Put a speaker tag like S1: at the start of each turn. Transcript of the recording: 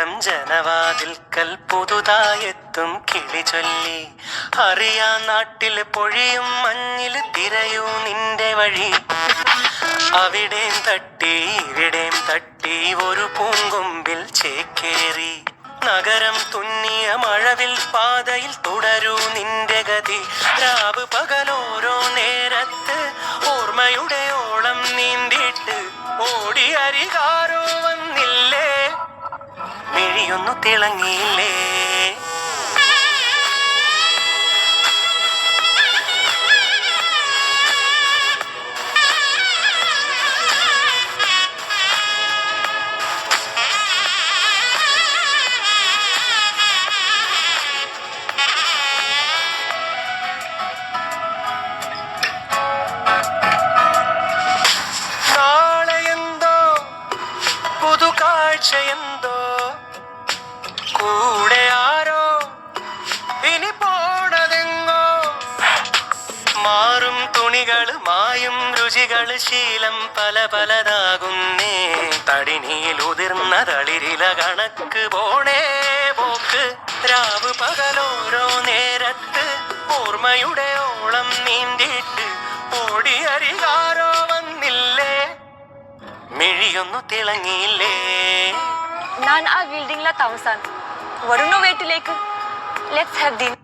S1: സ്വപ്നം ജനവാതിൽക്കൽ പുതുതായെത്തും കിളി ചൊല്ലി. അറിയാ നാട്ടിൽ പൊഴിയും മഞ്ഞിൽ തിരയൂ നിന്റെ വഴി. അവിടേം തട്ടി ഇവിടേം തട്ടി ഒരു പൂങ്കൊമ്പിൽ ചേക്കേറി. നഗരം തുന്നിയ മഴവിൽ പാതയിൽ തുടരൂ നിന്റെ ഗതി. രാവ് പകലോരോ നേരത്ത് ഓർമ്മയുടെ ഓളം നീന്തിയിട്ട് ഓടി അരികാരോ വന്നില്ലേ, മിഴിയൊന്നു തിളങ്ങിയില്ലേ. എന്തോ കൂടെ ആരോ ഇനി പോണതെങ്ങോ. മാറും തുണികള് മായും രുചികള് ശീലം പല പലതാകുന്നേ. തടിനിയിൽ ഉതിർന്ന തളിരില കണക്ക് പോണേ പോക്ക്. രാവ് പകലോരോ നേരത്ത് ഓർമ്മയുടെ ഓളം നീന്തിയിട്ട് ഓടി അരികാരോ വന്നില്ലേ, മിഴിയൊന്നു തിളങ്ങിയില്ലേ.
S2: ഞാൻ ആ ബിൽഡിംഗിലെ താമസാണ്. വരുന്നോ വീട്ടിലേക്ക്? Let's have dinner.